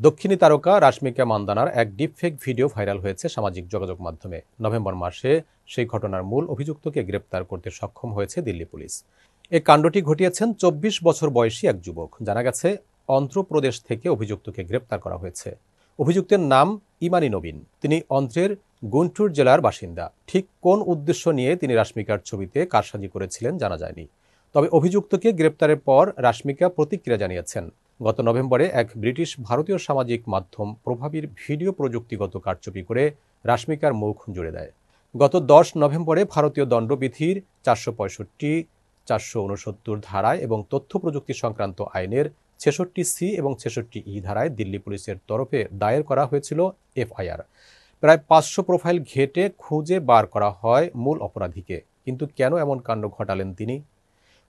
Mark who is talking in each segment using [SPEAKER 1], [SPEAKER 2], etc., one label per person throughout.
[SPEAKER 1] দক্ষিণী তারকা রাশমিকা মান্দানার এক ডিপফেক ভিডিও ভাইরাল হয়েছে সামাজিক যোগাযোগ মাধ্যমে। নভেম্বর মাসে সেই ঘটনার মূল অভিযুক্তকে গ্রেপ্তার করতে সক্ষম হয়েছে দিল্লি পুলিশ। এই কাণ্ডটি ঘটিয়েছেন ২৪ বছর বয়সী এক যুবক। জানা গেছে, অন্ধ্রপ্রদেশ থেকে অভিযুক্তকে গ্রেপ্তার করা হয়েছে। অভিযুক্তের নাম ইমানি নবীন। তিনি অন্ধ্রের গুন্টুর জেলার বাসিন্দা। ঠিক কোন উদ্দেশ্য নিয়ে তিনি রাশমিকার ছবিতে কারসাজি করেছিলেন জানা যায়নি। তবে অভিযুক্তকে গ্রেপ্তারের পর রাশমিকা প্রতিক্রিয়া জানিয়েছেন। গত নভেম্বরে এক ব্রিটিশ ভারতীয় সামাজিক মাধ্যম প্রভাবীর ভিডিও প্রযুক্তিগত কারচুপি করে রাশমিকার মুখ জুড়ে দেয়। গত ১০ নভেম্বরে ভারতীয় দণ্ডবিধির ৪৬৫, ৪৬৯ ধারায় এবং তথ্য প্রযুক্তি সংক্রান্ত আইনের ৬৬C এবং ৬৬E ধারায় দিল্লি পুলিশের তরফে দায়ের করা হয়েছিল এফআইআর। প্রায় ৫০০ প্রোফাইল ঘেঁটে খুঁজে বার করা হয় মূল অপরাধীকে। কিন্তু কেন এমন কাণ্ড ঘটালেন তিনি?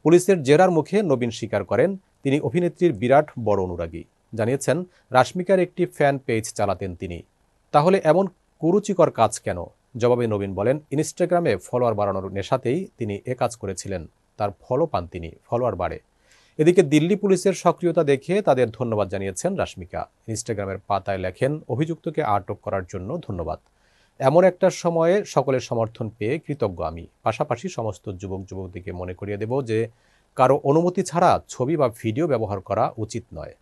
[SPEAKER 1] পুলিশের জেরার মুখে নবীন স্বীকার করেন, তিনি অভিনেত্রীর বিরাট বড় অনুরাগী। জানিয়েছেন, রাশমিকার একটি ফ্যান পেজ চালাতেন তিনি। তাহলে এমন কুরুচিকর কাজ কেন? জবাবে নবীন বলেন, ইনস্টাগ্রামে ফলোয়ার বাড়ানোর নেশাতেই তিনি এ কাজ করেছিলেন। তার ফলো পান তিনি, ফলোয়ার বাড়ে। এদিকে দিল্লি পুলিশের সক্রিয়তা দেখে তাদের ধন্যবাদ জানিয়েছেন রাশমিকা। ইনস্টাগ্রামের পাতায় লেখেন, অভিযুক্তকে আটক করার জন্য ধন্যবাদ। এমন একটা সময়ে সকলের সমর্থন পেয়ে কৃতজ্ঞ আমি। পাশাপাশি সমস্ত যুবক যুবতীকে মনে করিয়ে দেব যে কারো অনুমতি ছাড়া ছবি বা ভিডিও ব্যবহার করা উচিত নয়।